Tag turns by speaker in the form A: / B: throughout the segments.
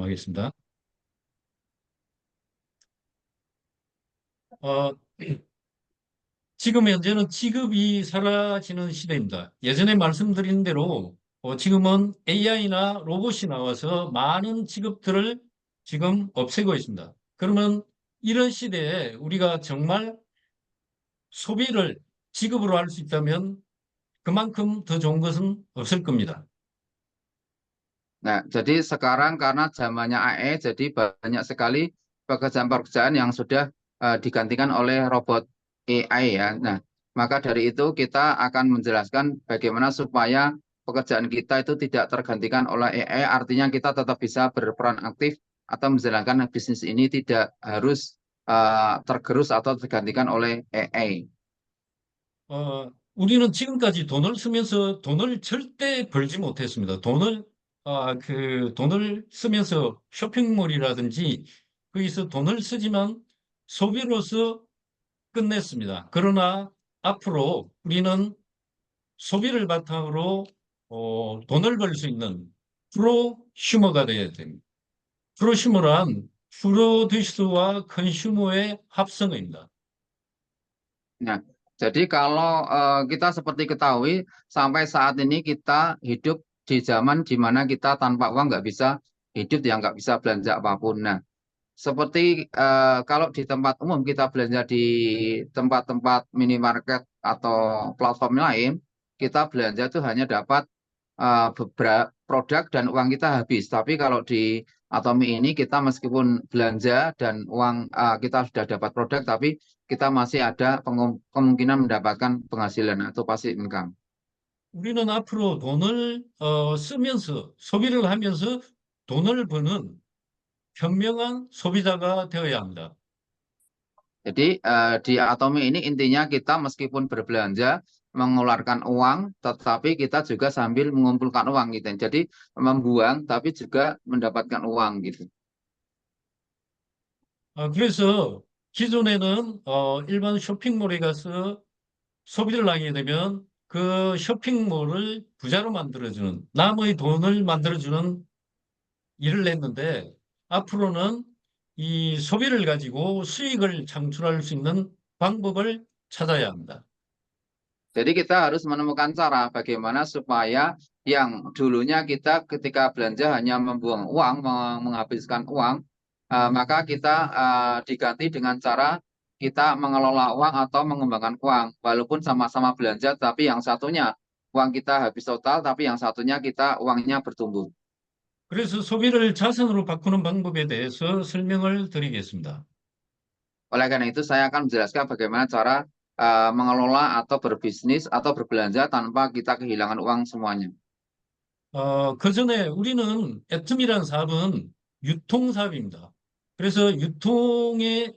A: 말씀하겠습니다. 어, 지금 현재는 지급이 사라지는 시대입니다. 예전에 말씀드린 대로 지금은 AI나 로봇이 나와서 많은 직업들을 지금 없애고 있습니다. 그러면 이런 시대에 우리가 정말 소비를 직업으로 할 수 있다면 그만큼 더 좋은 것은 없을 겁니다.
B: Nah, jadi sekarang karena zamannya AI, jadi banyak sekali pekerjaan-pekerjaan yang sudah digantikan oleh robot AI ya. Nah, maka dari itu kita akan menjelaskan bagaimana supaya pekerjaan kita itu tidak tergantikan oleh AI, artinya kita tetap bisa berperan aktif atau menjalankan bisnis ini tidak harus tergerus atau tergantikan oleh AI.
A: 우리는 지금까지 돈을 쓰면서 돈을 절대 벌지 못했습니다. 돈을 쓰면서 쇼핑몰이라든지 거기서 돈을 쓰지만 소비로서 끝냈습니다. 그러나 앞으로 우리는 소비를 바탕으로 돈을 벌 수 있는 프로슈머가 되어야 됩니다. 프로슈머란 프로듀스와 컨슈머의 합성어입니다.
B: Nah, jadi kalau kita seperti ketahui sampai saat ini kita hidup di zaman di mana kita tanpa uang nggak bisa hidup ya nggak bisa belanja apapun. Nah, seperti kalau di tempat umum kita belanja di tempat-tempat minimarket atau platform lain, kita belanja itu hanya dapat beberapa produk dan uang kita habis. Tapi kalau di Atomi ini kita meskipun belanja dan uang kita sudah dapat produk, tapi kita masih ada kemungkinan mendapatkan penghasilan atau passive income.
A: 우리는 앞으로 돈을 쓰면서 소비를 하면서 돈을 버는 현명한 소비자가 되어야 합니다.
B: Jadi di Atomi ini intinya kita meskipun berbelanja mengeluarkan uang, tetapi kita juga sambil mengumpulkan uang gitu. Jadi membuang tapi juga mendapatkan uang gitu.
A: 그래서 기존에는 일반 쇼핑몰에 가서 소비를 하게 되면 그 쇼핑몰을 부자로 만들어주는 남의 돈을 만들어주는 일을 했는데 앞으로는 이 소비를 가지고 수익을 창출할 수 있는 방법을 찾아야 합니다.
B: Jadi kita harus menemukan cara bagaimana supaya yang dulunya kita ketika belanja hanya membuang uang, menghabiskan uang, maka kita diganti dengan cara kita mengelola uang atau mengembangkan uang. Walaupun sama-sama belanja, tapi yang satunya uang kita habis total, tapi yang satunya kita uangnya bertumbuh.
A: 그래서 소비를 자산으로 바꾸는 방법에 대해서 설명을 드리겠습니다.
B: Oleh karena itu, saya akan menjelaskan bagaimana cara mengelola atau berbisnis atau berbelanja tanpa kita kehilangan uang semuanya.
A: 그 전에 우리는 애텀이라는 사업은 유통사업입니다. 그래서 유통의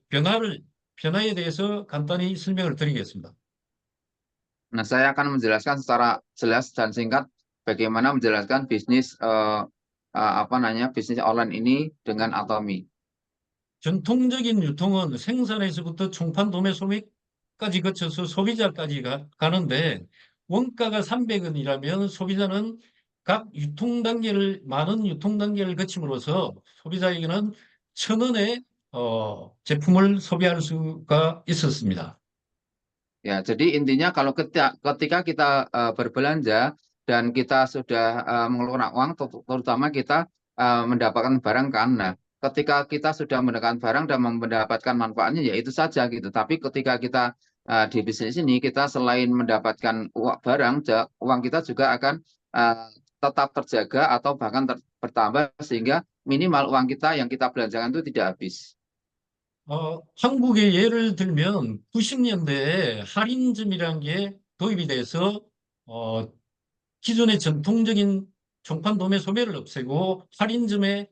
A: 변화에 대해서 간단히 설명을 드리겠습니다.
B: Nah, saya akan menjelaskan secara jelas dan singkat bagaimana menjelaskan bisnis bisnis online ini dengan Atomi.
A: 전통적인 유통은 생산에서부터 총판 도매 소비까지 거쳐서 소비자까지 가는데 원가가 300원이라면 소비자는 많은 유통 단계를 거침으로써 소비자에게는 1,000원의 제품을 소비할 수가 있었습니다.
B: Ya, jadi intinya kalau ketika kita berbelanja dan kita sudah mengeluarkan uang, terutama kita mendapatkan barang kan. Nah, ketika kita sudah mendapatkan barang dan mendapatkan manfaatnya, ya itu saja gitu. Tapi ketika kita di bisnis ini, kita selain mendapatkan barang, uang kita juga akan tetap terjaga atau bahkan bertambah sehingga minimal uang kita yang kita belanjakan itu tidak habis.
A: 한국의 예를 들면 90년대에 할인점이라는 게 도입이 돼서 어, 기존의 전통적인 종판 도매 소매를 없애고 할인점의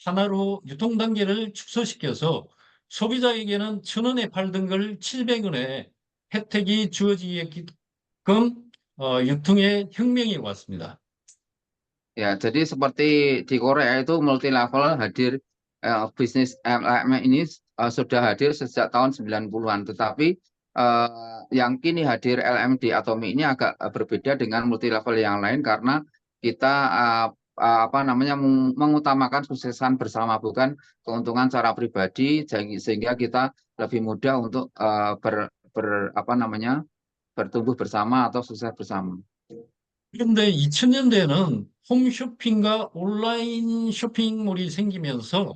A: 하나로 유통 단계를 축소시켜서 소비자에게는 1,000원에 팔던 걸 700원에 혜택이 주어지게끔 유통의 혁명이 왔습니다.
B: Ya, jadi seperti di Korea itu multi level hadir bisnis MLM ini sudah hadir sejak tahun 90-an, tetapi yang kini hadir LMD Atomi ini agak berbeda dengan multi level yang lain karena kita apa namanya mengutamakan kesuksesan bersama bukan keuntungan secara pribadi sehingga kita lebih mudah untuk apa namanya bertumbuh bersama atau sukses bersama.
A: 그런데 2000년대에는 홈쇼핑과 온라인 쇼핑몰이 생기면서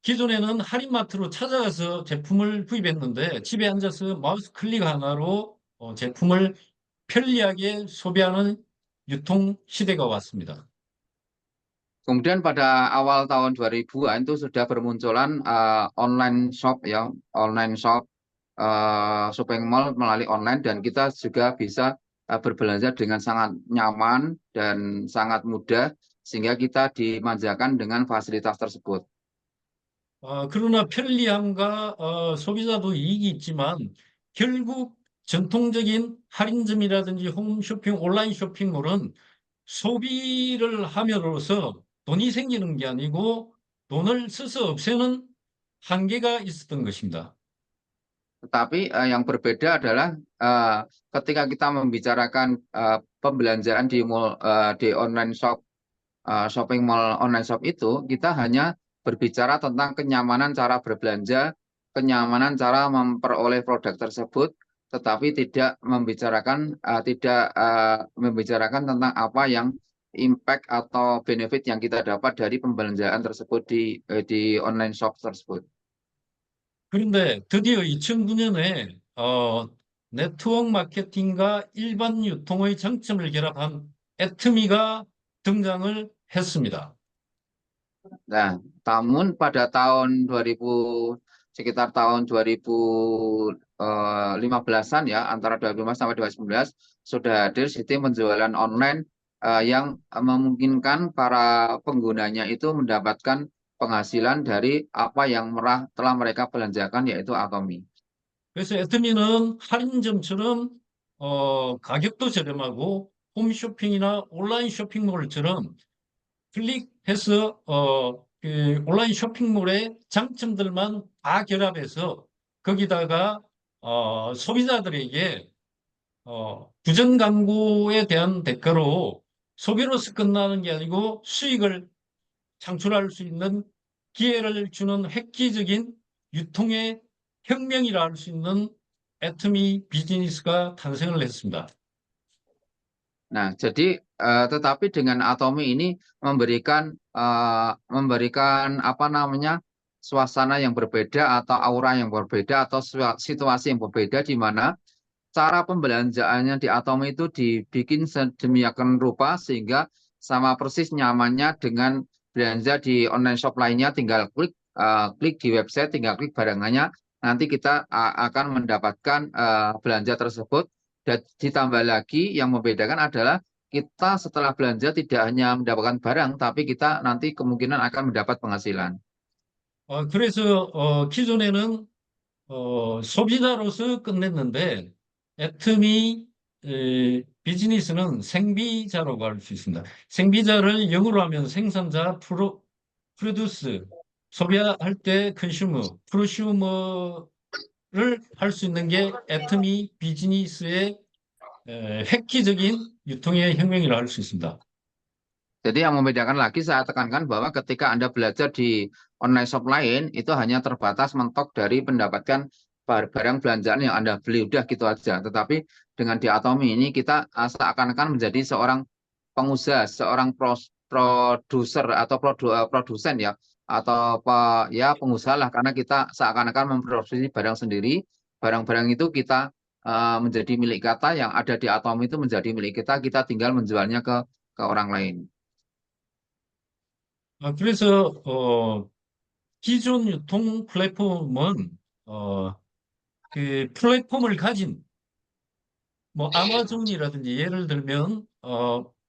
A: 기존에는 할인마트로 찾아가서 제품을 구입했는데 집에 앉아서 마우스 클릭 하나로 제품을 편리하게 소비하는 유통 시대가 왔습니다.
B: Kemudian pada awal tahun 2000-an itu sudah bermunculan online shop ya, online shop shopping mall melalui online dan kita juga bisa berbelanja dengan sangat nyaman dan sangat mudah sehingga kita dimanjakan dengan fasilitas tersebut.
A: 그러나 편리함과 소비자도 이익이 있지만 결국 전통적인 할인점이라든지 홈쇼핑, 온라인 쇼핑몰은 소비를 함으로써 돈이 생기는 게 아니고 돈을 써서 없애는 한계가 있었던 것입니다.
B: Tetapi yang berbeda adalah ketika kita membicarakan pembelanjaan di mall, di online shop, shopping mall online shop itu, kita hanya berbicara tentang kenyamanan cara berbelanja, kenyamanan cara memperoleh produk tersebut, tetapi tidak membicarakan tentang apa yang impact atau benefit yang kita dapat dari pembelanjaan tersebut di online shop tersebut.
A: 그런데 드디어 2009년에 네트워크 마케팅과 일반 유통의 장점을 결합한 애트미가 등장을 했습니다.
B: Nah, namun pada tahun 2000 sekitar tahun 2015-an ya, antara 2015 sampai 2019 sudah hadir sistem penjualan online yang memungkinkan para penggunanya itu mendapatkan penghasilan dari apa yang telah mereka belanjakan yaitu Atomi.
A: 그래서 애트미는 할인점처럼 가격도 저렴하고 홈쇼핑이나 온라인 쇼핑몰처럼 클릭해서 그 온라인 쇼핑몰의 장점들만 다 결합해서 거기다가 소비자들에게 부정 광고에 대한 대가로 소비로서 끝나는 게 아니고 수익을 창출할 수 있는 기회를 주는 획기적인 유통의 혁명이라 할 수 있는 애터미 비즈니스가 탄생을 했습니다.
B: Nah, jadi tetapi dengan Atomi ini memberikan apa namanya suasana yang berbeda atau aura yang berbeda atau situasi yang berbeda di mana cara pembelanjaannya di Atomi itu dibikin sedemikian rupa sehingga sama persis nyamannya dengan belanja di online shop lainnya, tinggal klik di website, tinggal klik barangannya, nanti kita akan mendapatkan belanja tersebut. Dan ditambah lagi yang membedakan adalah kita setelah belanja tidak hanya mendapatkan barang, tapi kita nanti kemungkinan akan mendapat penghasilan.
A: 그래서 기존에는 소비자로서 끝냈는데 애터미 비즈니스는 생비자라고 할 수 있습니다. 생비자를 영어로 하면 생산자, 프로듀스, 소비할 때 컨슈머, 프로슈머를 할 수 있는 게 애터미 비즈니스의 획기적인 유통의 혁명이라 할 수 있습니다.
B: Jadi yang membedakan lagi saya tekankan bahwa ketika Anda belajar di online shop lain, itu hanya terbatas mentok dari mendapatkan barang belanjaan yang Anda beli, udah gitu aja. Tetapi dengan di Atomi ini kita seakan-akan menjadi seorang pengusaha, seorang produser atau produsen ya, atau ya pengusaha lah, karena kita seakan-akan memproduksi barang sendiri. Barang-barang itu kita menjadi milik kita, yang ada di Atomi itu menjadi milik kita tinggal menjualnya ke orang lain.
A: 그래서 기존 유통 플랫폼은 그 플랫폼을 가진 뭐 아마존이라든지 예를 들면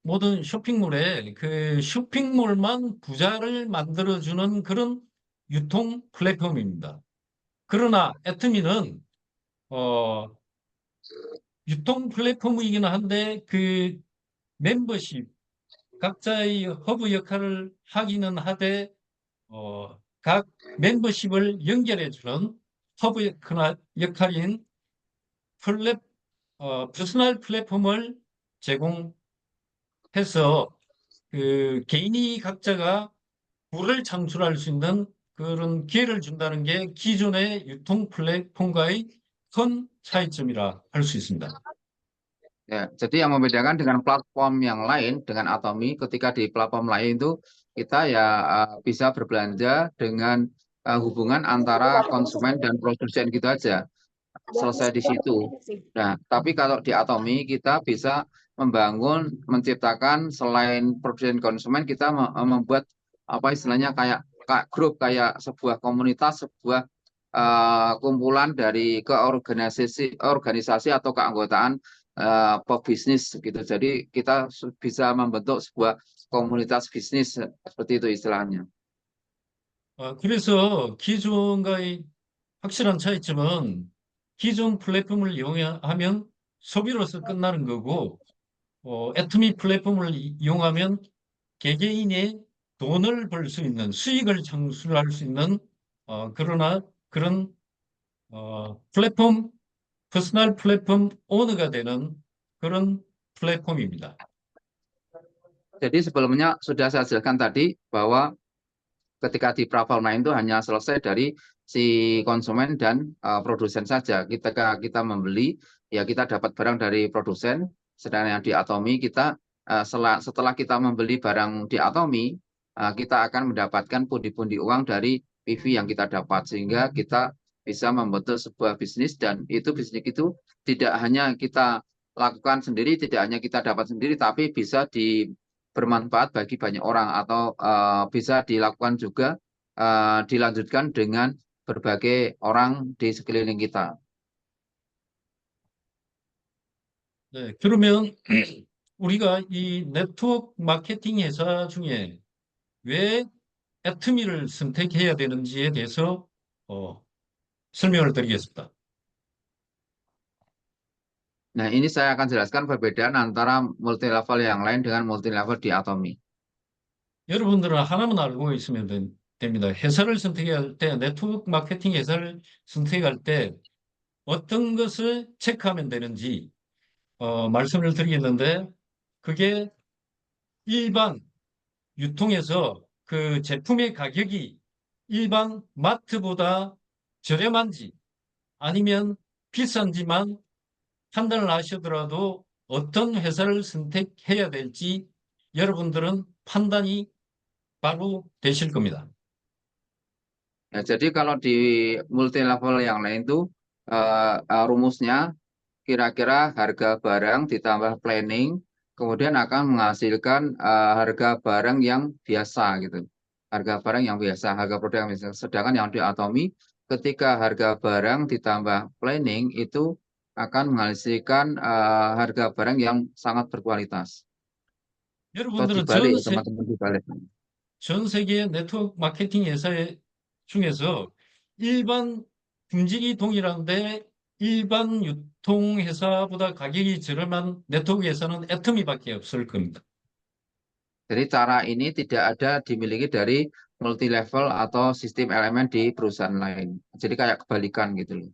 A: 모든 쇼핑몰에 그 쇼핑몰만 부자를 만들어주는 그런 유통 플랫폼입니다. 그러나 애트미는 어, 유통 플랫폼이긴 한데 그 멤버십 각자의 허브 역할을 하기는 하되 각 멤버십을 연결해주는 허브 역할인 퍼스널 플랫폼을 제공해서 그 개인이 각자가 부를 창출할 수 있는 그런 기회를 준다는 게 기존의 유통 플랫폼과의 큰 차이점이라 할 수 있습니다.
B: Ya, jadi yang membedakan dengan platform yang lain dengan Atomi, ketika di platform lain itu kita ya bisa berbelanja dengan hubungan antara konsumen dan produsen gitu aja, selesai di situ. Nah, tapi kalau di Atomi kita bisa membangun, menciptakan selain produsen konsumen, kita membuat apa istilahnya kayak grup, kayak sebuah komunitas, sebuah kumpulan dari organisasi atau keanggotaan pebisnis gitu. Jadi kita bisa membentuk sebuah komunitas bisnis seperti itu istilahnya.
A: 그래서 기존과의 확실한 차이점은 기존 플랫폼을 이용하면 소비로서 끝나는 거고, 애터미 플랫폼을 이용하면 개개인의 돈을 벌 수 있는 수익을 창출할 수 있는 그러나 그런 플랫폼 퍼스널 플랫폼 오너가 되는 그런 플랫폼입니다.
B: Jadi sebelumnya sudah saya jelaskan tadi bahwa ketika di platform lain itu hanya selesai dari si konsumen dan produsen saja. Ketika kita membeli, ya kita dapat barang dari produsen. Sedangkan yang di Atomi kita setelah kita membeli barang di Atomi, kita akan mendapatkan pundi-pundi uang dari PV yang kita dapat, sehingga kita bisa membentuk sebuah bisnis, dan itu bisnis itu tidak hanya kita lakukan sendiri, tidak hanya kita dapat sendiri, tapi bisa bermanfaat bagi banyak orang, atau bisa dilakukan juga dilanjutkan dengan berbagai orang di sekeliling kita.
A: 네, 그러면 우리가 이 네트워크 마케팅 회사 중에 왜 애터미를 선택해야 되는지에 대해서 설명을 드리겠습니다.
B: Nah, ini saya akan jelaskan perbedaan antara multi level yang lain dengan multi level di Atomi.
A: 여러분들은 하나만 알고 있으면 됩니다. 회사를 선택할 때, 네트워크 마케팅 회사를 선택할 때 어떤 것을 체크하면 되는지 말씀을 드리겠는데, 그게 일반 유통에서 그 제품의 가격이 일반 마트보다 저렴한지 아니면 비싼지만 판단을 하시더라도 어떤 회사를 선택해야 될지 여러분들은 판단이 바로 되실 겁니다.
B: Ya, jadi kalau di multi level yang lain itu rumusnya kira-kira harga barang ditambah planning, kemudian akan menghasilkan harga barang yang biasa gitu. Harga barang yang biasa, harga produk yang biasa. Sedangkan yang di Atomi, ketika harga barang ditambah planning itu akan menghasilkan harga barang yang sangat berkualitas. Atau
A: 여러분들은
B: dibalik ya teman-teman, dibalik.
A: 전 세계 네트워크 마케팅 회사 중에서 일반 품질이 동일한데 일반 유통회사보다 가격이 저렴한 네트워크 회사는 애터미밖에 없을 겁니다.
B: Jadi cara ini tidak ada dimiliki dari multi level atau sistem elemen di perusahaan lain. Jadi kayak kebalikan gitu loh.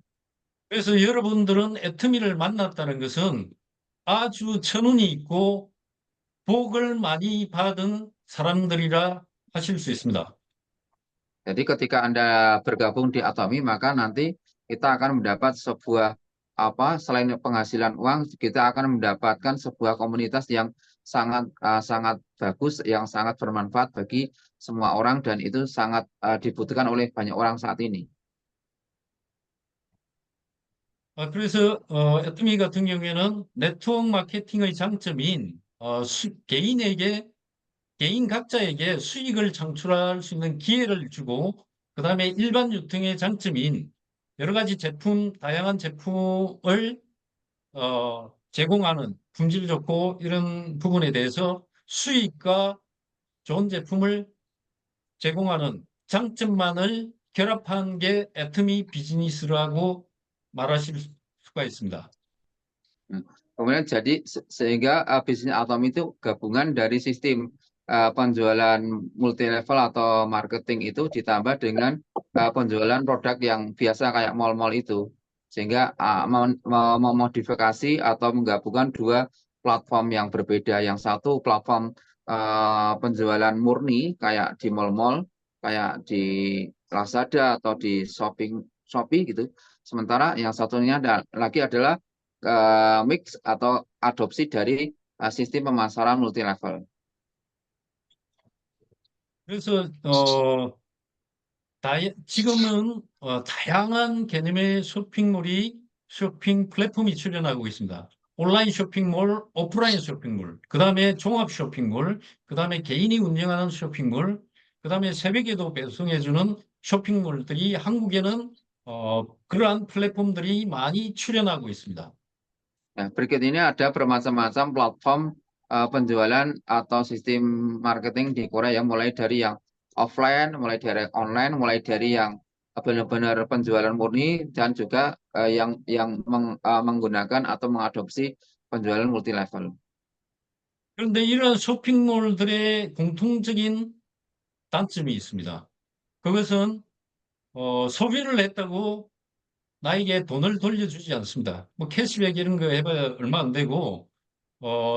A: 그래서 여러분들은 애터미를 만났다는 것은 아주 천운이 있고 복을 많이 받은 사람들이라 하실 수 있습니다.
B: Jadi ketika Anda bergabung di Atomi, maka nanti kita akan mendapat sebuah selain penghasilan uang, kita akan mendapatkan sebuah komunitas yang sangat bagus, yang sangat bermanfaat bagi semua orang, dan itu sangat dibutuhkan oleh banyak orang saat ini.
A: 그래서 애터미 같은 경우에는 네트워크 마케팅의 장점인 개인 각자에게 수익을 창출할 수 있는 기회를 주고, 그다음에 일반 유통의 장점인 여러 가지 다양한 제품을 제공하는 품질 좋고 이런 부분에 대해서 수익과 좋은 제품을 제공하는 장점만을 결합한 게 애터미 비즈니스라고 말하실 수가 있습니다.
B: Kemudian jadi sehingga bisnis Atom itu gabungan dari sistem penjualan multi level atau marketing itu ditambah dengan penjualan produk yang biasa kayak mall-mall itu, sehingga memodifikasi atau menggabungkan dua platform yang berbeda. Yang satu platform penjualan murni kayak di mall-mall, kayak di Lazada atau di Shopee gitu. Sementara yang satunya lagi adalah mix atau adopsi dari sistem pemasaran multi level.
A: 그래서 지금은 다양한 개념의 쇼핑 플랫폼이 출현하고 있습니다. 온라인 쇼핑몰, 오프라인 쇼핑몰, 그 다음에 종합 쇼핑몰, 그 다음에 개인이 운영하는 쇼핑몰, 그 다음에 새벽에도 배송해주는 쇼핑몰들이 한국에는 그러한 플랫폼들이 많이 출현하고 있습니다.
B: Nah, berikut ini ada bermacam-macam platform penjualan atau sistem marketing di Korea ya, mulai dari yang offline, mulai dari online, mulai dari yang benar-benar penjualan murni dan juga menggunakan atau mengadopsi penjualan multi level.
A: 그런데 이런 쇼핑몰들의 공통적인 단점이 있습니다. 그것은 소비를 했다고 나에게 돈을 돌려주지 않습니다. 뭐 캐시백 이런 거 해봐야 얼마 안 되고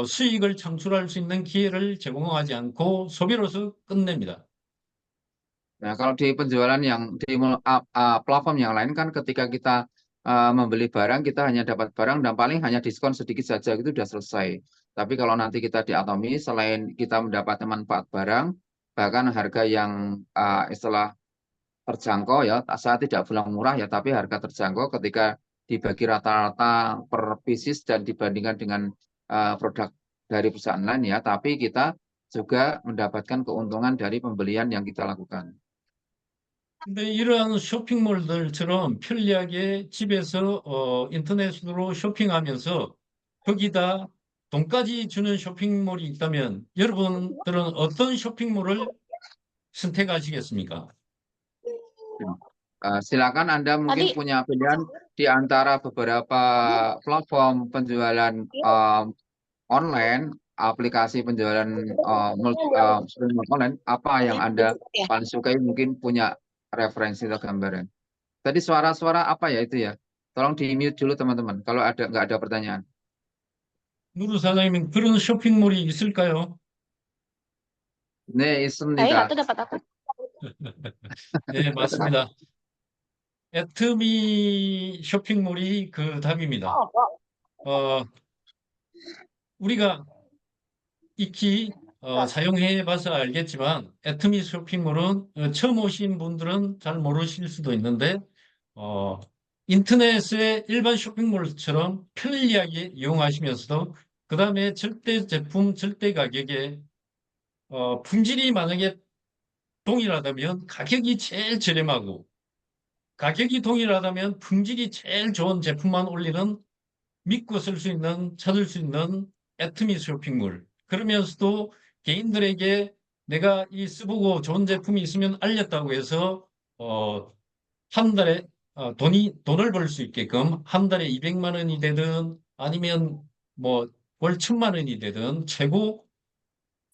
A: 수익을 창출할 수 있는 기회를 제공하지 않고 소비로서 끝냅니다.
B: Nah, kalau di penjualan yang platform yang lain kan ketika kita membeli barang, kita hanya dapat barang dan paling hanya diskon sedikit saja gitu udah selesai. Tapi kalau nanti kita di Atomi, selain kita mendapatkan manfaat barang, bahkan harga yang istilah terjangkau ya, saya tidak bilang murah ya, tapi harga terjangkau ketika dibagi rata-rata per pieces dan dibandingkan dengan produk dari perusahaan lain ya, tapi kita juga mendapatkan keuntungan dari pembelian yang kita lakukan.
A: 근데 이러한 쇼핑몰들처럼 편리하게 집에서 인터넷으로 쇼핑하면서 거기다 돈까지 주는 쇼핑몰이 있다면 여러분들은 어떤 쇼핑몰을 선택하시겠습니까?
B: Silakan Anda mungkin
C: Tadi
B: punya pilihan di antara beberapa platform penjualan online, aplikasi penjualan online, apa yang Anda
C: ya.
B: paling sukai mungkin punya referensi atau gambaran. Tadi suara-suara apa ya itu ya? Tolong di mute dulu teman-teman, kalau nggak ada pertanyaan.
A: 누루 사장님, 그런 쇼핑몰이 있을까요?
B: 네,
C: Saya
B: 있습니다.
C: satu dapat apa?
A: 네, 맞습니다. 애트미 쇼핑몰이 그 답입니다. 어, 우리가 익히 사용해 봐서 알겠지만 애트미 쇼핑몰은 처음 오신 분들은 잘 모르실 수도 있는데 어, 인터넷의 일반 쇼핑몰처럼 편리하게 이용하시면서도 그 다음에 절대 제품, 절대 가격에 품질이 만약에 동일하다면 가격이 제일 저렴하고 가격이 동일하다면 품질이 제일 좋은 제품만 올리는 믿고 쓸 수 있는, 찾을 수 있는 애트미 쇼핑몰. 그러면서도 개인들에게 내가 이 쓰보고 좋은 제품이 있으면 알렸다고 해서, 한 달에, 돈을 벌 수 있게끔 한 달에 200만 원이 되든 아니면 뭐 월 1000만 원이 되든 최고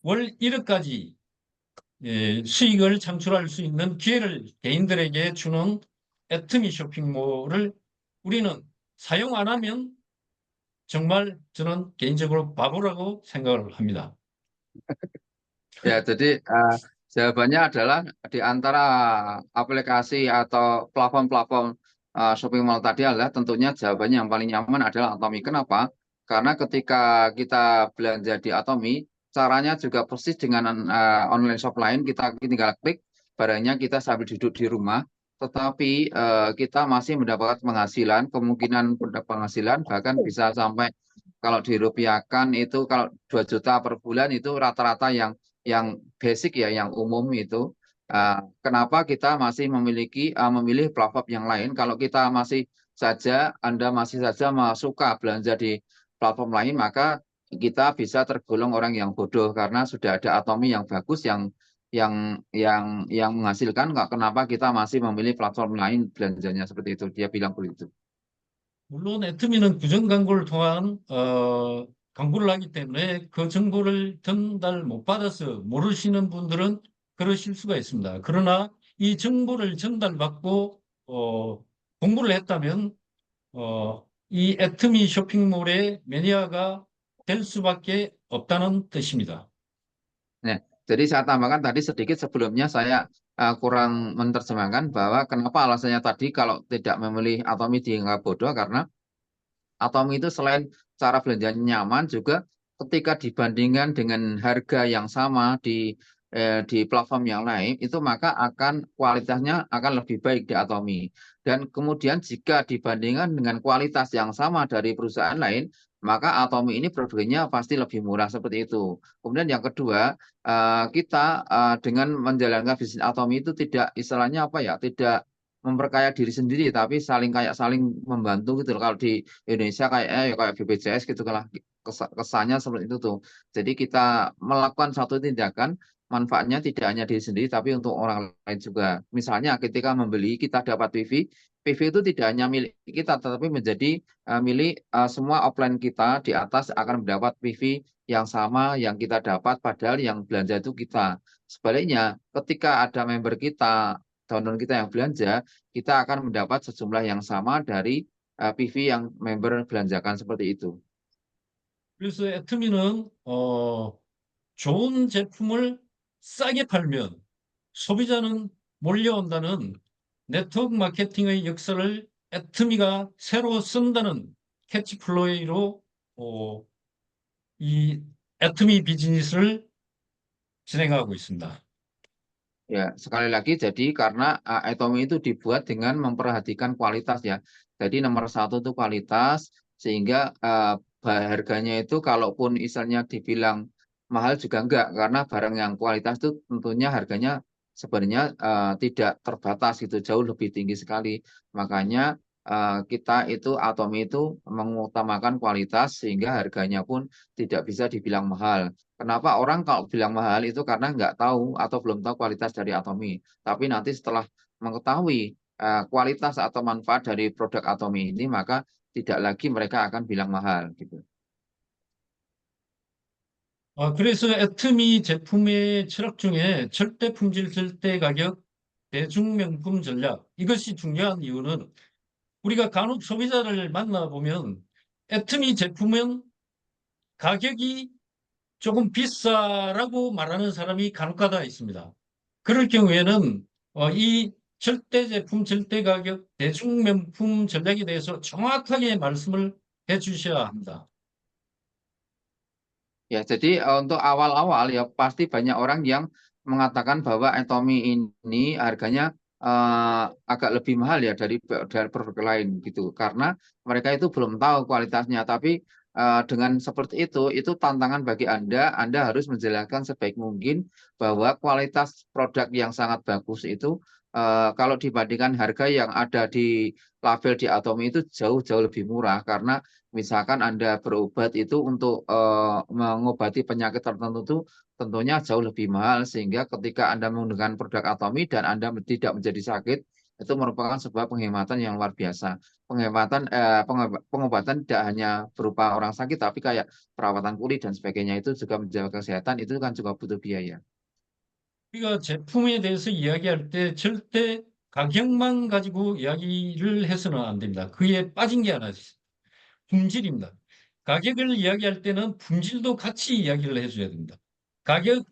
A: 월 1억까지 수익을 창출할 수 있는 기회를 개인들에게 주는 애트미 쇼핑몰을 우리는 사용 안 하면 정말 저는 개인적으로 바보라고 생각을 합니다.
B: Ya, jadi jawabannya adalah di antara aplikasi atau platform-platform shopping mall tadi adalah tentunya jawabannya yang paling nyaman adalah Atomi. Kenapa? Karena ketika kita belanja di Atomi, caranya juga persis dengan online shop lain. Kita tinggal klik barangnya kita sambil duduk di rumah, tetapi kita masih mendapatkan penghasilan, kemungkinan penghasilan bahkan bisa sampai kalau dirupiahkan itu kalau 2 juta per bulan itu rata-rata yang basic ya, yang umum itu. Kenapa kita masih memilih platform yang lain? Kalau kita Anda masih saja suka belanja di platform lain, maka kita bisa tergolong orang yang bodoh karena sudah ada Atomi yang bagus yang menghasilkan. Kenapa kita masih memilih platform lain belanjanya seperti itu? Dia bilang begitu.
A: 물론 애터미는 부정 광고를 통한 광고를 하기 때문에 그 정보를 전달 못 받아서 모르시는 분들은 그러실 수가 있습니다. 그러나 이 정보를 전달받고 공부를 했다면 이 애터미 쇼핑몰의 매니아가 될 수밖에 없다는 뜻입니다.
B: Nah, jadi saya tambahkan tadi sedikit sebelumnya saya kurang menerjemahkan bahwa kenapa alasannya tadi kalau tidak memilih Atomi dianggap bodoh karena Atomi itu selain cara belanjanya nyaman juga ketika dibandingkan dengan harga yang sama di platform yang lain itu maka akan kualitasnya akan lebih baik di Atomi. Dan kemudian jika dibandingkan dengan kualitas yang sama dari perusahaan lain, maka Atomi ini produknya pasti lebih murah seperti itu. Kemudian yang kedua, kita dengan menjalankan bisnis Atomi itu tidak istilahnya apa ya, tidak memperkaya diri sendiri tapi saling membantu gitu loh. Kalau di Indonesia kayaknya ya kayak BPJS gitu lah kesannya seperti itu tuh. Jadi kita melakukan satu tindakan manfaatnya tidak hanya diri sendiri tapi untuk orang lain juga. Misalnya ketika membeli kita dapat PV itu tidak hanya milik kita tetapi menjadi milik semua offline kita di atas akan mendapat PV yang sama yang kita dapat padahal yang belanja itu kita. Sebaliknya, ketika ada member kita, download kita yang belanja, kita akan mendapat sejumlah yang sama dari PV yang member belanjakan seperti itu.
A: 그래서 애터미는 좋은 제품을 싸게 팔면 소비자는 몰려온다는 네트워크 마케팅의 역사를 애터미가 새로 쓴다는 캐치플레이로 어, 이 애터미 비즈니스를 진행하고 있습니다.
B: Ya, sekali lagi jadi karena Atomi itu dibuat dengan memperhatikan kualitas ya. Jadi nomor satu itu kualitas, sehingga harganya itu kalaupun misalnya dibilang mahal juga enggak, karena barang yang kualitas itu tentunya harganya sebenarnya tidak terbatas gitu, jauh lebih tinggi sekali. Makanya kita itu Atomi itu mengutamakan kualitas sehingga harganya pun tidak bisa dibilang mahal. Kenapa orang kalau bilang mahal itu karena nggak tahu atau belum tahu kualitas dari Atomi. Tapi nanti setelah mengetahui kualitas atau manfaat dari produk Atomi ini, maka tidak lagi mereka akan bilang mahal gitu.
A: 그래서 애터미 제품의 철학 중에 절대 품질, 절대 가격, 대중명품 전략 이것이 중요한 이유는 우리가 간혹 소비자를 만나보면 애터미 제품은 가격이 조금 비싸라고 말하는 사람이 간혹가다 있습니다. 그럴 경우에는 이 절대 제품, 절대 가격, 대중명품 전략에 대해서 정확하게 말씀을 해 주셔야 합니다.
B: Ya, jadi untuk awal-awal ya pasti banyak orang yang mengatakan bahwa Atomi ini harganya agak lebih mahal ya dari produk lain gitu. Karena mereka itu belum tahu kualitasnya. Tapi dengan seperti itu tantangan bagi Anda. Anda harus menjelaskan sebaik mungkin bahwa kualitas produk yang sangat bagus itu kalau dibandingkan harga yang ada di label di Atomi itu jauh-jauh lebih murah karena misalkan Anda berobat itu untuk mengobati penyakit tertentu itu tentunya jauh lebih mahal sehingga ketika Anda menggunakan produk Atomi dan Anda tidak menjadi sakit itu merupakan sebuah penghematan yang luar biasa. Pengobatan tidak hanya berupa orang sakit tapi kayak perawatan kulit dan sebagainya itu juga menjaga kesehatan itu kan juga butuh biaya.
A: 우리가 제품에 대해서 이야기할 때 절대 가격만 가지고 이야기를 해서는 안 됩니다. 그에 빠진 게 하나 있어요. 품질입니다. 가격을 이야기할 때는 품질도 같이 이야기를 해줘야 됩니다. 가격,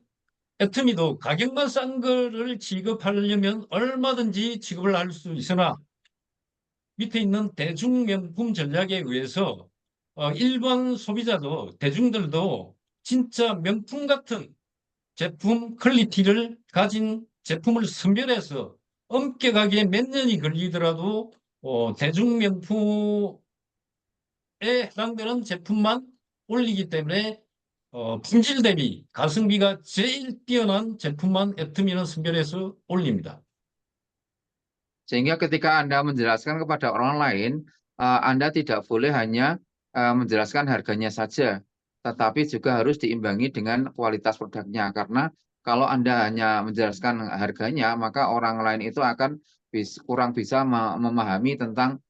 A: 애터미도 가격만 싼 거를 지급하려면 얼마든지 지급을 할 수 있으나 밑에 있는 대중명품 전략에 의해서 일반 소비자도 대중들도 진짜 명품 같은 제품 퀄리티를 가진 제품을 선별해서 엄격하게 몇 년이 걸리더라도 대중명품에 해당되는 제품만 올리기 때문에 품질 대비 가성비가 제일 뛰어난 제품만 애터미는 선별해서 올립니다.
B: Sehingga ketika Anda menjelaskan kepada orang lain, Anda tidak boleh hanya menjelaskan harganya saja, tetapi juga harus diimbangi dengan kualitas produknya. Karena kalau Anda hanya menjelaskan harganya, maka orang lain itu akan kurang bisa memahami tentang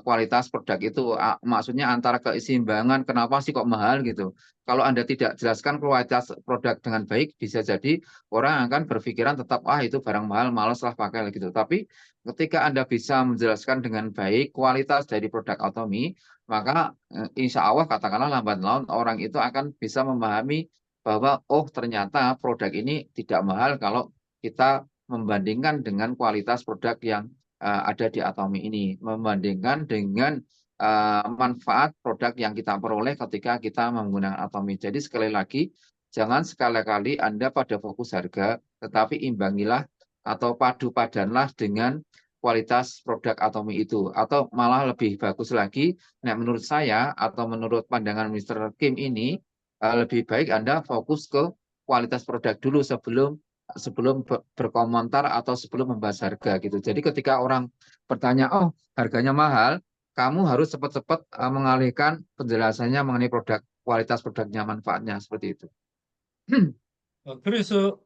B: kualitas produk itu. Maksudnya antara keseimbangan, kenapa sih kok mahal gitu. Kalau Anda tidak jelaskan kualitas produk dengan baik, bisa jadi orang akan berpikiran tetap, ah itu barang mahal, malas lah pakai gitu. Tapi ketika Anda bisa menjelaskan dengan baik kualitas dari produk Atomi, maka insya Allah katakanlah lambat laun orang itu akan bisa memahami bahwa oh ternyata produk ini tidak mahal kalau kita membandingkan dengan kualitas produk yang ada di Atomi ini, membandingkan dengan manfaat produk yang kita peroleh ketika kita menggunakan Atomi. Jadi sekali lagi, jangan sekali-kali Anda pada fokus harga, tetapi imbangilah atau padu padanlah dengan kualitas produk Atomi itu. Atau malah lebih bagus lagi, nah menurut saya atau menurut pandangan Mr. Kim ini, lebih baik Anda fokus ke kualitas produk dulu sebelum sebelum berkomentar atau sebelum membahas harga gitu. Jadi ketika orang bertanya, oh harganya mahal, kamu harus cepat-cepat mengalihkan penjelasannya mengenai produk, kualitas produknya, manfaatnya seperti itu.
A: 그래서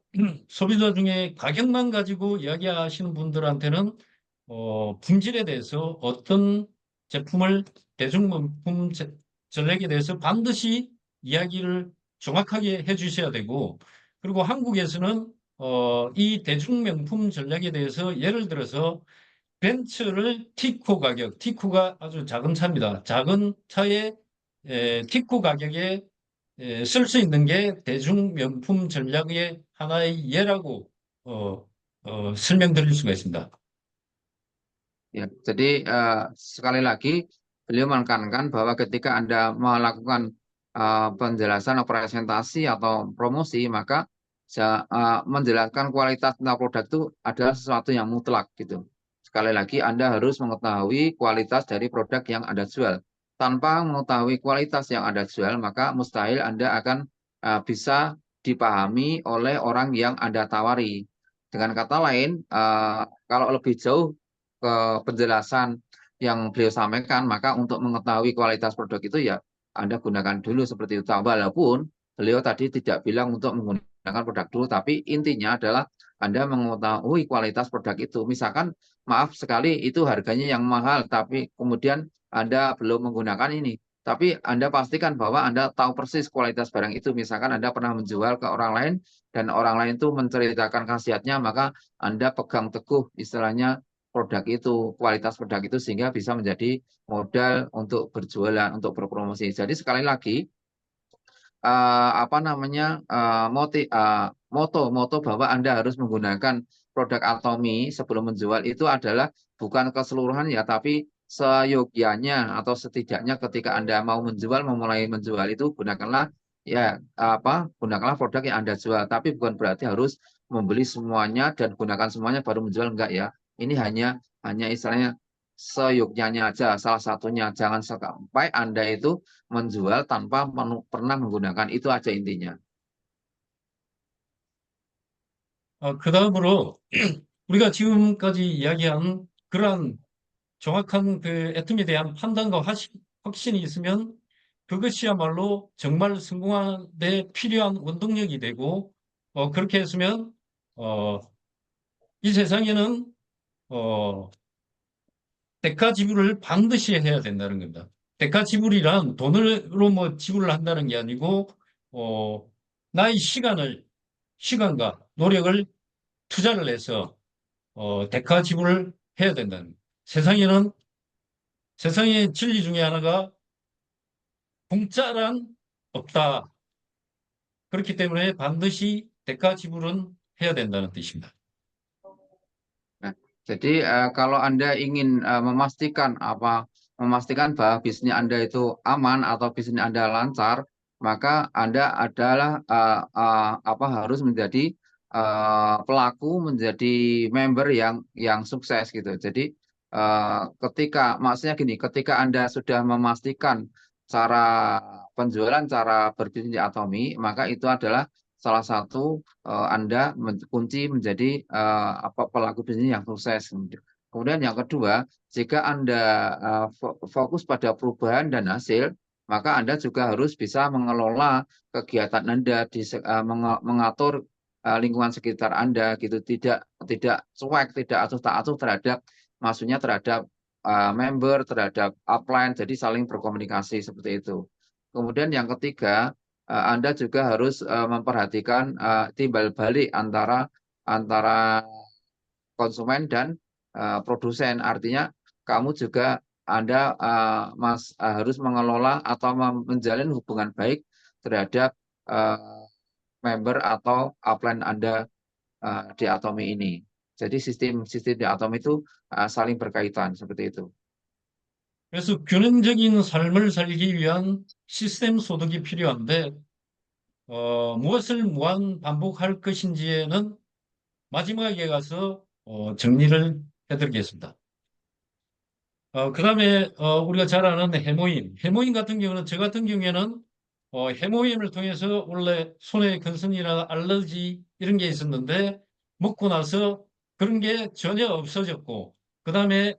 A: 소비자 중에 가격만 가지고 이야기하시는 분들한테는 품질에 대해서 어떤 제품을 대중문품 전략에 대해서 반드시 이야기를 정확하게 해주셔야 되고, 그리고 한국에서는 이 대중명품 전략에 대해서 예를 들어서 벤츠를 티코 가격, 티코가 아주 작은 차입니다. 작은 차에 티코 가격에 쓸 수 있는 게 대중명품 전략의 하나의 예라고 설명드릴 수가 있습니다.
B: Ya, jadi sekali lagi beliau menekankan bahwa ketika Anda melakukan penjelasan atau presentasi atau promosi, maka menjelaskan kualitas tentang produk itu adalah sesuatu yang mutlak gitu. Sekali lagi Anda harus mengetahui kualitas dari produk yang Anda jual. Tanpa mengetahui kualitas yang Anda jual, maka mustahil Anda akan bisa dipahami oleh orang yang Anda tawari. Dengan kata lain, kalau lebih jauh ke penjelasan yang beliau sampaikan, maka untuk mengetahui kualitas produk itu ya Anda gunakan dulu seperti itu. Walaupun beliau tadi tidak bilang untuk menggunakan produk dulu, tapi intinya adalah Anda mengetahui kualitas produk itu. Misalkan, maaf sekali itu harganya yang mahal, tapi kemudian Anda belum menggunakan ini. Tapi Anda pastikan bahwa Anda tahu persis kualitas barang itu. Misalkan Anda pernah menjual ke orang lain, dan orang lain itu menceritakan khasiatnya, maka Anda pegang teguh istilahnya produk itu, kualitas produk itu sehingga bisa menjadi modal untuk berjualan, untuk berpromosi. Jadi sekali lagi apa namanya moto bahwa Anda harus menggunakan produk Atomi sebelum menjual itu adalah bukan keseluruhan ya, tapi seyogyanya atau setidaknya ketika Anda mau menjual, memulai menjual itu gunakanlah ya gunakanlah produk yang Anda jual, tapi bukan berarti harus membeli semuanya dan gunakan semuanya baru menjual, enggak ya. Ini hanya istilahnya seyogyanya aja, salah satunya. Jangan sampai Anda itu menjual tanpa pernah menggunakan, itu aja intinya.
A: 그 다음으로 우리가 지금까지 이야기한 그러한 정확한 그 애텀에 대한 판단과 확신이 있으면 그것이야말로 정말 성공하는 데 필요한 원동력이 되고, 그렇게 했으면 어, 이 세상에는 어, 대가 지불을 반드시 해야 된다는 겁니다. 대가 지불이란 돈으로 뭐 지불을 한다는 게 아니고, 어, 나의 시간과 노력을 투자를 해서 대가 지불을 해야 된다는 거예요. 세상의 진리 중에 하나가 공짜란 없다. 그렇기 때문에 반드시 대가 지불은 해야 된다는 뜻입니다.
B: Nah, jadi kalau Anda ingin memastikan bahwa bisnis Anda itu aman atau bisnis Anda lancar, maka Anda adalah harus menjadi pelaku, menjadi member yang sukses gitu. Jadi maksudnya gini, ketika Anda sudah memastikan cara penjualan, cara berbisnis di Atomi, maka itu adalah salah satu Anda kunci menjadi pelaku bisnis yang sukses. Kemudian yang kedua, jika Anda fokus pada perubahan dan hasil, maka Anda juga harus bisa mengelola kegiatan Anda, mengatur lingkungan sekitar Anda gitu, tidak cuek, tidak acuh tak acuh terhadap, maksudnya terhadap member, terhadap upline, jadi saling berkomunikasi seperti itu. Kemudian yang ketiga, Anda juga harus memperhatikan timbal balik antara konsumen dan produsen. Artinya kamu juga Anda harus mengelola atau menjalin hubungan baik terhadap member atau upline Anda di Atomi ini. Jadi sistem-sistem di Atomi itu saling berkaitan seperti itu.
A: 그래서 균형적인 삶을 살기 위한 시스템 소득이 필요한데, 무엇을 무한 반복할 것인지에는 마지막에 가서 정리를 해드리겠습니다. 그다음에 우리가 잘 아는 해모임. 해모임 같은 경우는 저 같은 경우에는 해모임을 통해서 원래 손에 근성이나 알러지 이런 게 있었는데 먹고 나서 그런 게 전혀 없어졌고 그다음에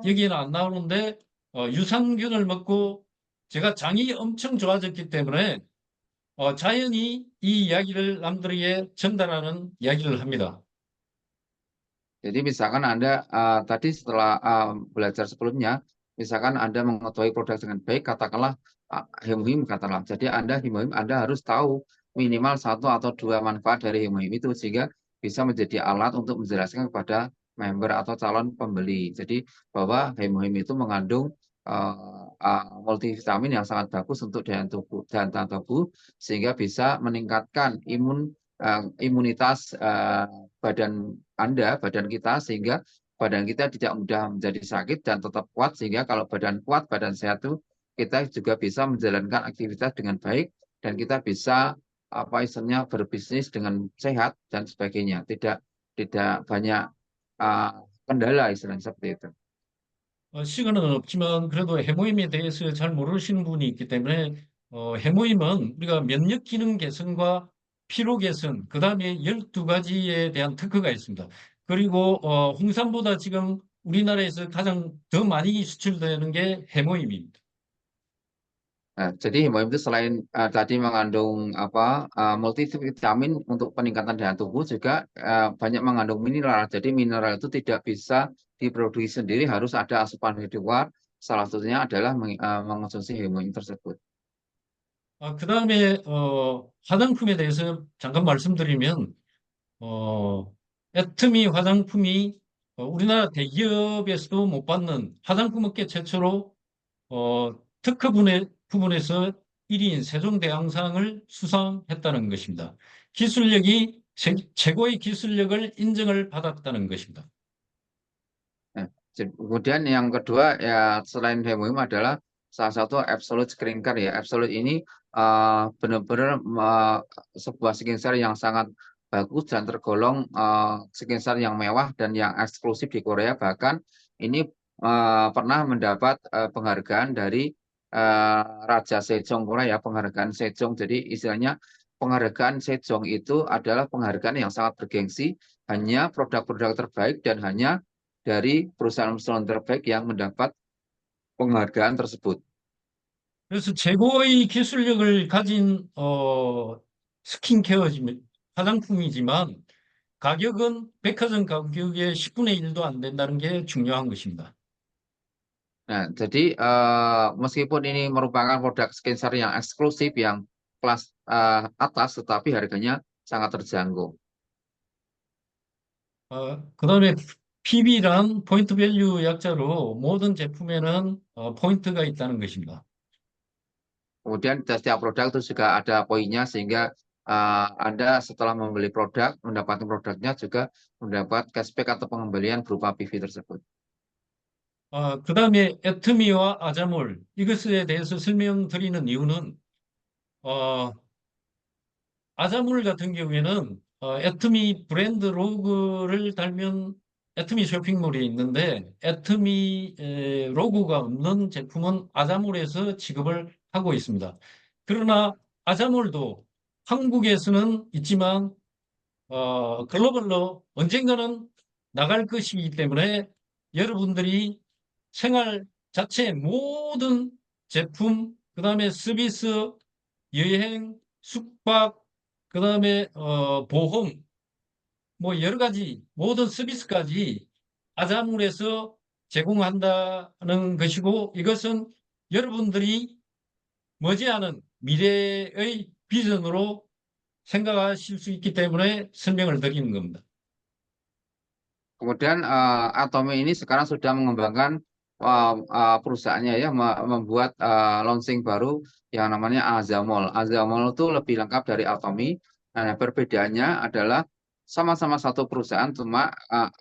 A: 여기는 안 나오는데 유산균을 먹고 제가 장이 엄청 좋아졌기 때문에 자연히 이 이야기를 남들에게 전달하는 이야기를 합니다.
B: Jadi misalkan Anda tadi setelah belajar sebelumnya, misalkan Anda mengetahui produk dengan baik, katakanlah Hemohim katakanlah. Jadi Hemohim Anda harus tahu minimal satu atau dua manfaat dari Hemohim itu sehingga bisa menjadi alat untuk menjelaskan kepada member atau calon pembeli. Jadi bahwa Hemohim itu mengandung multivitamin yang sangat bagus untuk daya tahan tubuh sehingga bisa meningkatkan imunitas badan Anda, badan kita, sehingga badan kita tidak mudah menjadi sakit dan tetap kuat, sehingga kalau badan kuat, badan sehat itu kita juga bisa menjalankan aktivitas dengan baik dan kita bisa apa istilahnya berbisnis dengan sehat dan sebagainya. Tidak banyak kendala istilahnya seperti itu.
A: 시간은 없지만 그래도 해모임에 대해서 잘 모르시는 분이 있기 때문에 해모임은 우리가 면역 기능 개선과 피로 개선, 그 다음에 12가지에 대한 특허가 있습니다. 그리고 홍삼보다 지금 우리나라에서 가장 더 많이 수출되는 게 해모임입니다.
B: Nah, jadi Hemohim itu selain tadi mengandung multivitamin untuk peningkatan daya tubuh juga banyak mengandung mineral. Jadi mineral itu tidak bisa diproduksi sendiri, harus ada asupan dari luar. Salah satunya adalah mengonsumsi Hemohim tersebut.
A: 그 다음에 화장품에 대해서 잠깐 말씀드리면 애트미 화장품이 우리나라 대기업에서도 못 받는 화장품 업계 최초로 특허 부분에서 1인 세종대왕상을 수상했다는 것입니다. 기술력이 최고의 기술력을 인정을 받았다는 것입니다.
B: Nah, kemudian yang kedua ya selain Hemohim adalah salah satu Absolute Skincare ya. Absolute ini benar-benar sebuah skincare yang sangat bagus dan tergolong skincare yang mewah dan yang eksklusif di Korea. Bahkan ini pernah mendapat penghargaan dari Raja Sejong Korea, penghargaan Sejong. Jadi istilahnya penghargaan Sejong itu adalah penghargaan yang sangat bergengsi, hanya produk-produk terbaik dan hanya dari perusahaan-perusahaan terbaik yang mendapat penghargaan tersebut.
A: 그래서 최고의 기술력을 가진 스킨케어 화장품이지만 가격은 백화점 가격의 10분의 1도 안 된다는 게 중요한 것입니다.
B: Nah, jadi meskipun ini merupakan produk skincare yang eksklusif, yang kelas atas, tetapi harganya sangat terjangkau.
A: 그다음에 PB란 포인트 밸류 약자로 모든 제품에는 포인트가 있다는 것입니다.
B: Kemudian setiap produk itu juga ada poinnya sehingga Anda setelah membeli produk, mendapatkan produknya juga mendapat cashback atau pengembalian berupa PV tersebut.
A: 그다음에 애트미와 아자몰 이것에 대해서 설명드리는 이유는 어, 아자몰 같은 경우에는 애트미 브랜드 로고를 달면 애트미 쇼핑몰이 있는데 애트미 로고가 없는 제품은 아자몰에서 지급을 하고 있습니다. 그러나 아자몰도 한국에서는 있지만 글로벌로 언젠가는 나갈 것이기 때문에 여러분들이 생활 자체의 모든 제품, 그다음에 서비스, 여행, 숙박, 그다음에 보험, 뭐 여러 가지 모든 서비스까지 아자물에서 제공한다는 것이고 이것은 여러분들이 머지않은 미래의 비전으로 생각하실 수 있기 때문에 설명을 드리는 겁니다.
B: Kemudian Atomy ini sekarang sudah mengembangkan perusahaannya ya membuat launching baru yang namanya Azamol. Azamol itu lebih lengkap dari Atomy. Nah, perbedaannya adalah sama-sama satu perusahaan, cuma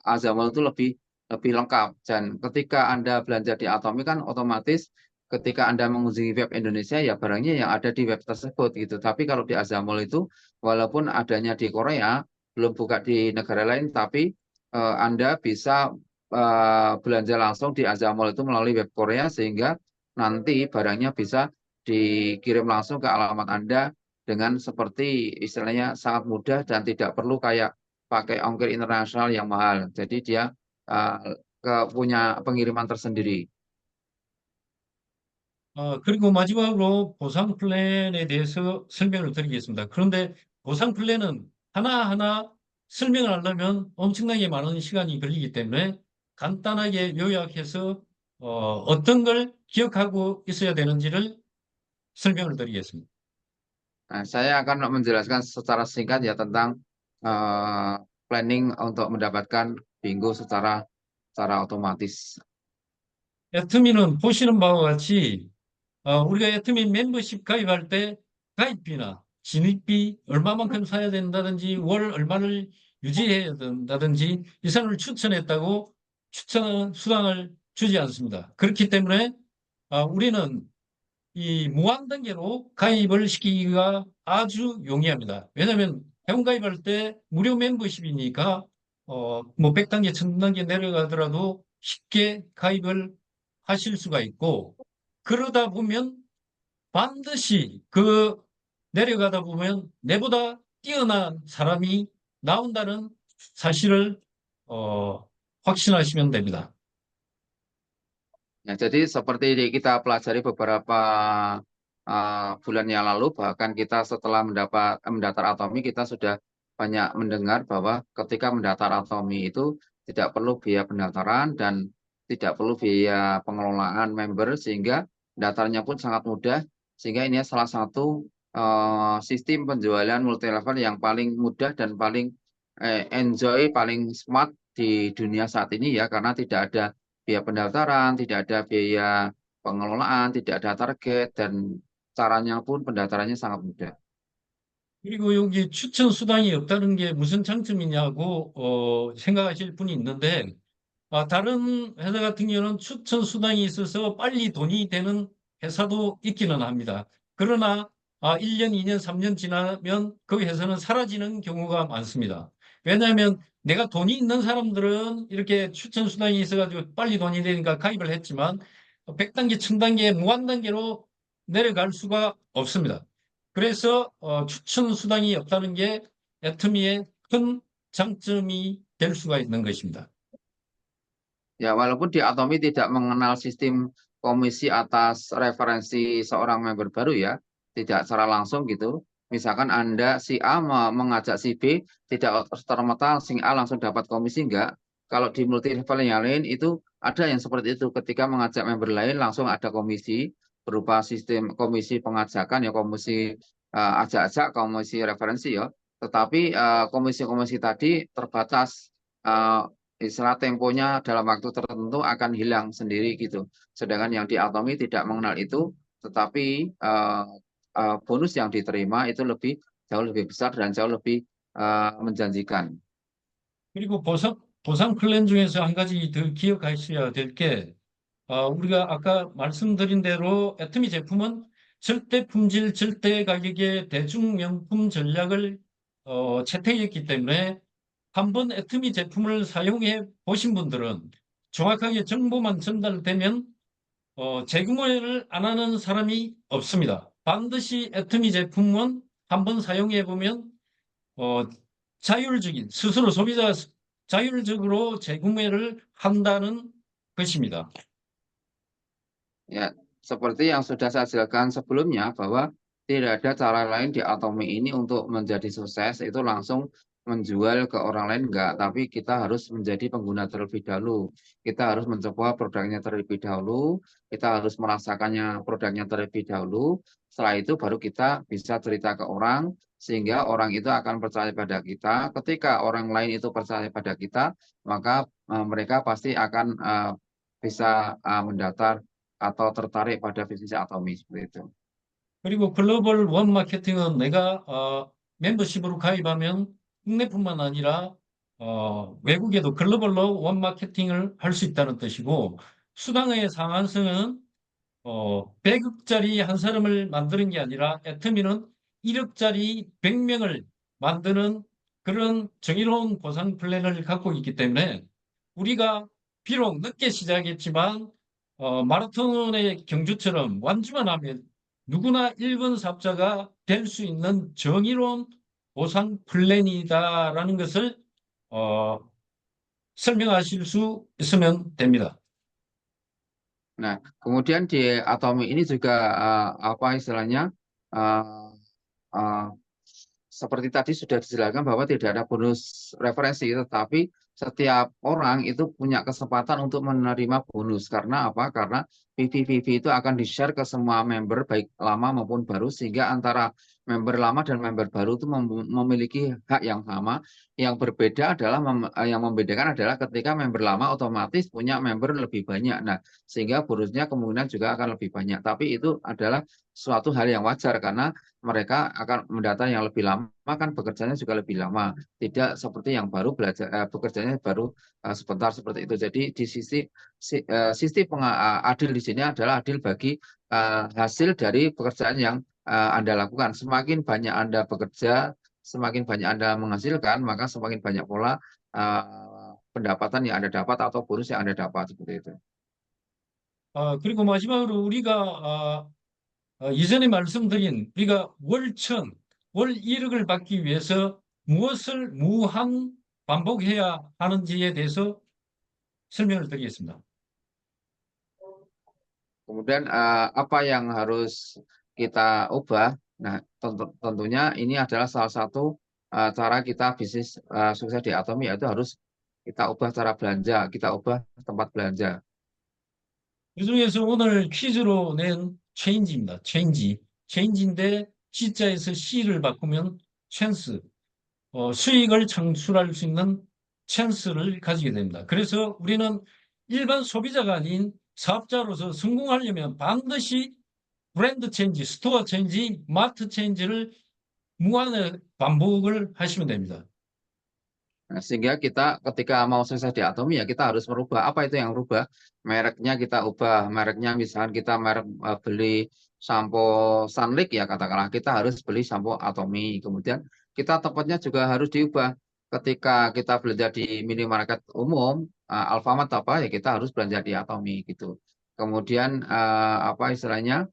B: Azamul itu lebih lebih lengkap. Dan ketika Anda belanja di Atomi kan otomatis ketika Anda mengunjungi web Indonesia ya barangnya yang ada di web tersebut gitu. Tapi kalau di Azamul itu walaupun adanya di Korea, belum buka di negara lain, tapi Anda bisa belanja langsung di Azamul itu melalui web Korea sehingga nanti barangnya bisa dikirim langsung ke alamat Anda dengan seperti istilahnya sangat mudah dan tidak perlu kayak pakai ongkir internasional yang mahal. Jadi dia punya pengiriman tersendiri.
A: 그리고 마지막으로 보상 플랜에 대해서 설명을 드리겠습니다. 그런데 보상 플랜은 하나하나 설명을 하려면 엄청나게 많은 시간이 걸리기 때문에 간단하게 요약해서 어떤 걸 기억하고 있어야 되는지를 설명을 드리겠습니다.
B: Nah, saya akan menjelaskan secara singkat ya tentang eh, planning untuk mendapatkan bingo secara otomatis.
A: 애터미는 보시는 바와 같이 우리가 애터미 멤버십 가입할 때 가입비나 진입비 얼마만큼 사야 된다든지 월 얼마를 유지해야 된다든지 이 사람을 추천했다고 추천 수당을 주지 않습니다. 그렇기 때문에 우리는 이 무한 단계로 가입을 시키기가 아주 용이합니다. 왜냐하면 회원 가입할 때 무료 멤버십이니까 뭐 100단계, 1000단계 내려가더라도 쉽게 가입을 하실 수가 있고 그러다 보면 반드시 그 내려가다 보면 내보다 뛰어난 사람이 나온다는 사실을 어, 확신하시면 됩니다.
B: Ya, jadi seperti kita pelajari beberapa bulan yang lalu, bahkan kita setelah mendaftar Atomi, kita sudah banyak mendengar bahwa ketika mendaftar Atomi itu tidak perlu biaya pendaftaran dan tidak perlu biaya pengelolaan member, sehingga daftarnya pun sangat mudah. Sehingga ini salah satu sistem penjualan multi level yang paling mudah dan paling enjoy, paling smart di dunia saat ini ya, karena tidak ada biaya pendaftaran, tidak ada biaya pengelolaan, tidak ada target, dan caranya pun pendaftarannya sangat mudah.
A: 그리고 여기 추천 수당이 없다는 게 무슨 장점이냐고 생각하실 분이 있는데 다른 회사 같은 경우는 추천 수당이 있어서 빨리 돈이 되는 회사도 있기는 합니다. 그러나 1년, 2년, 3년 지나면 그 회사는 사라지는 경우가 많습니다. 왜냐하면 내가 돈이 있는 사람들은 이렇게 추천 수당이 있어가지고 빨리 돈이 되니까 가입을 했지만 100단계, 1000단계, 무한단계로 내려갈 수가 없습니다. 그래서 추천 수당이 없다는 게 애터미의 큰 장점이 될 수가 있는 것입니다.
B: Ya, walaupun di Atomi tidak mengenal sistem komisi atas referensi seorang member baru ya, tidak secara langsung gitu. Misalkan Anda si A mengajak si B, tidak serta-merta si A langsung dapat komisi enggak. Kalau di multi level yang lain itu ada yang seperti itu. Ketika mengajak member lain langsung ada komisi berupa sistem komisi pengajakan ya, komisi ajak-ajak, komisi referensi ya. Tetapi komisi-komisi tadi terbatas, eh, istilah temponya dalam waktu tertentu akan hilang sendiri gitu. Sedangkan yang di Atomi tidak mengenal itu, tetapi bonus yang diterima itu jauh lebih besar dan jauh lebih menjanjikan.
A: 그리고 보상 플랜 중에서 한 가지 더 기억하셔야 될 게, 우리가 아까 말씀드린 대로 애터미 제품은 절대 품질, 절대 가격의 대중명품 전략을 채택했기 때문에 한번 애터미 제품을 사용해 보신 분들은 정확하게 정보만 전달되면 재구매를 안 하는 사람이 없습니다. 반드시 애터미 제품은 한번 사용해 보면 어, 자율적인 스스로 소비자 자율적으로 재구매를 한다는 것입니다.
B: Ya, seperti yang sudah saya jelaskan sebelumnya bahwa tidak ada cara lain di Atomi ini untuk menjadi sukses itu langsung menjual ke orang lain enggak, tapi kita harus menjadi pengguna terlebih dahulu. Kita harus mencoba produknya terlebih dahulu, kita harus merasakannya produknya terlebih dahulu. Setelah itu baru kita bisa cerita ke orang sehingga orang itu akan percaya pada kita. Ketika orang lain itu percaya pada kita, maka mereka pasti akan bisa mendaftar atau tertarik pada bisnis Atomi seperti itu.
A: 그리고 글로벌 원 마케팅은 내가 멤버십으로 가입하면 국내뿐만 아니라 외국에도 글로벌로 원 마케팅을 할 수 있다는 뜻이고, 수당의 상한선은 100억짜리 한 사람을 만드는 게 아니라 애터미는 1억짜리 100명을 만드는 그런 정의로운 보상 플랜을 갖고 있기 때문에 우리가 비록 늦게 시작했지만 마라톤의 경주처럼 완주만 하면 누구나 1번 사업자가 될 수 있는 정의로운 보상 플랜이다라는 것을 어, 설명하실 수 있으면 됩니다.
B: Nah, kemudian di Atomi ini juga apa istilahnya eh, eh, seperti tadi sudah dijelaskan bahwa tidak ada bonus referensi, tetapi setiap orang itu punya kesempatan untuk menerima bonus. Karena apa? Karena PV-PV itu akan di-share ke semua member, baik lama maupun baru, sehingga antara member lama dan member baru itu memiliki hak yang sama. Yang berbeda adalah, yang membedakan adalah ketika member lama otomatis punya member lebih banyak. Nah, sehingga bonusnya kemungkinan juga akan lebih banyak. Tapi itu adalah suatu hal yang wajar karena mereka akan mendata yang lebih lama kan bekerjanya juga lebih lama, tidak seperti yang baru belajar bekerjanya baru sebentar seperti itu. Jadi di sisi adil di sini adalah adil bagi hasil dari pekerjaan yang Anda lakukan. Semakin banyak Anda bekerja, semakin banyak Anda menghasilkan, maka semakin banyak pola pendapatan yang Anda dapat atau bonus yang Anda dapat seperti itu.
A: 그리고 마지막으로 우리가 이전에 말씀드린 우리가 월 1억을 받기 위해서 무엇을 무한 반복해야 하는지에 대해서 설명을 드리겠습니다.
B: Kemudian apa yang harus kita ubah? Nah, tentunya ini adalah salah satu cara kita bisnis sukses di Atomi, yaitu harus kita ubah cara belanja, kita ubah tempat belanja.
A: 그중에서 오늘 퀴즈로 낸 체인지입니다. 체인지. 체인지인데 C자에서 C를 바꾸면 찬스, 수익을 창출할 수 있는 찬스를 가지게 됩니다. 그래서 우리는 일반 소비자가 아닌 사업자로서 성공하려면 반드시 브랜드 체인지, 스토어 체인지, 마트 체인지를 무한의 반복을 하시면 됩니다.
B: Nah, sehingga kita ketika mau sukses di Atomi ya kita harus merubah. Apa itu yang merubah? Mereknya kita ubah. Mereknya misalkan kita merek beli sampo Sunlight ya katakanlah kita harus beli sampo Atomi. Kemudian kita tempatnya juga harus diubah. Ketika kita belanja di minimarket umum, Alfamart apa ya kita harus belanja di Atomi gitu. Kemudian apa istilahnya?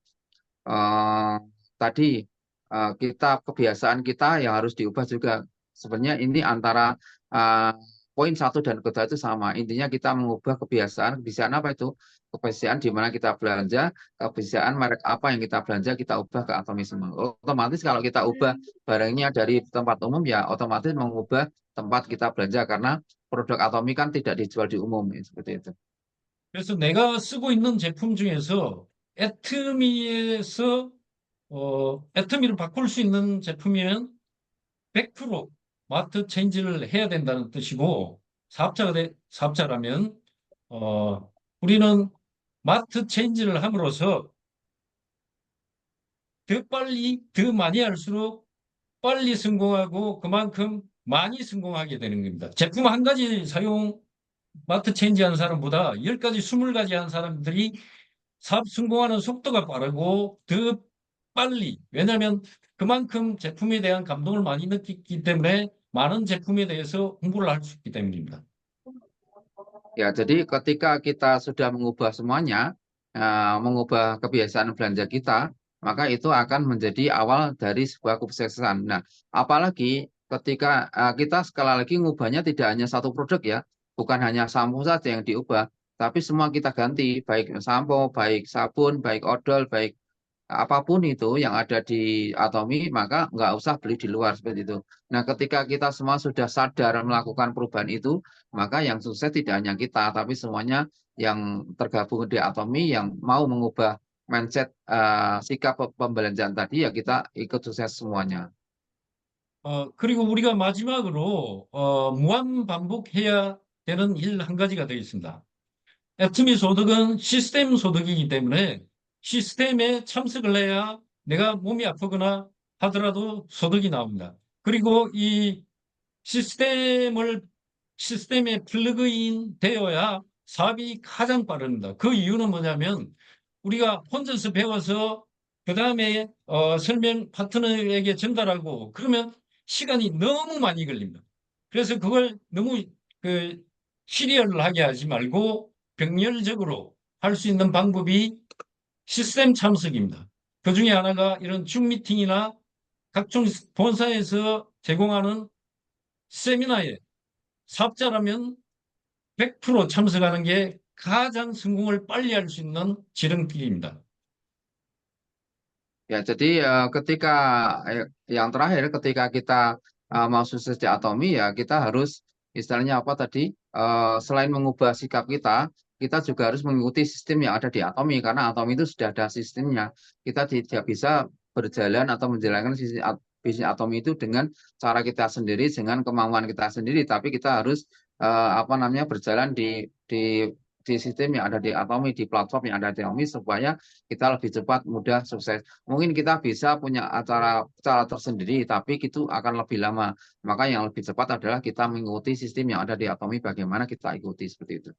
B: eh, tadi kita kebiasaan kita yang harus diubah juga. Sebenarnya ini antara eh, poin satu dan kedua itu sama. Intinya kita mengubah kebiasaan apa itu? Kebiasaan di mana kita belanja, kebiasaan merek apa yang kita belanja, kita ubah ke atomisme. Otomatis kalau kita ubah barangnya dari tempat umum ya otomatis mengubah tempat kita belanja karena produk atomi kan tidak dijual di umum ya, seperti itu.
A: 그래서 내가 쓰고 있는 제품 중에서 애트미에서 애터미를 바꿀 수 있는 제품이면 100% 마트 체인지를 해야 된다는 뜻이고, 사업자라면, 우리는 마트 체인지를 함으로써 더 빨리, 더 많이 할수록 빨리 성공하고 그만큼 많이 성공하게 되는 겁니다. 제품 한 가지 사용, 마트 체인지 하는 사람보다 10가지, 20가지 하는 사람들이 사업 성공하는 속도가 빠르고 더 빨리. 왜냐하면 그만큼 제품에 대한 감동을 많이 느끼기 때문에 많은 제품에 대해서 홍보를 할 수 있기 때문입니다.
B: Ya, jadi ketika kita sudah mengubah semuanya, mengubah kebiasaan belanja kita, maka itu akan menjadi awal dari sebuah kesuksesan. Nah, apalagi ketika kita sekali lagi mengubahnya tidak hanya satu produk ya, bukan hanya sampo saja yang diubah, tapi semua kita ganti, baik sampo, baik sabun, baik odol, baik apapun itu yang ada di Atomi, maka nggak usah beli di luar seperti itu. Nah, ketika kita semua sudah sadar melakukan perubahan itu, maka yang sukses tidak hanya kita, tapi semuanya yang tergabung di Atomi yang mau mengubah mindset sikap pembelanjaan tadi, ya kita ikut sukses semuanya.
A: 그리고 우리가 마지막으로 무한 반복해야 되는 일 한 가지가 되어 있습니다. 애트미 소득은 시스템 소득이기 때문에 시스템에 참석을 해야 내가 몸이 아프거나 하더라도 소득이 나옵니다. 그리고 이 시스템에 플러그인 되어야 사업이 가장 빠릅니다. 그 이유는 뭐냐면 우리가 혼자서 배워서 그 다음에 설명 파트너에게 전달하고 그러면 시간이 너무 많이 걸립니다. 그래서 그걸 너무 그 시리얼하게 하지 말고 병렬적으로 할 수 있는 방법이 시스템 참석입니다. 그 중에 하나가 이런 줌 미팅이나 각종 본사에서 제공하는 세미나에 사업자라면 100% 참석하는 게 가장 성공을 빨리 할 수 있는 지름길입니다.
B: Ya, jadi ketika yang terakhir ketika kita mau sukses di Atomi ya kita harus istilahnya apa tadi selain mengubah sikap kita juga harus mengikuti sistem yang ada di Atomi karena Atomi itu sudah ada sistemnya. Kita tidak bisa berjalan atau menjalankan bisnis Atomi itu dengan cara kita sendiri, dengan kemauan kita sendiri, tapi kita harus apa namanya berjalan di sistem yang ada di Atomi, di platform yang ada di Atomi supaya kita lebih cepat, mudah, sukses. Mungkin kita bisa punya cara tersendiri, tapi itu akan lebih lama. Maka yang lebih cepat adalah kita mengikuti sistem yang ada di Atomi, bagaimana kita ikuti seperti itu.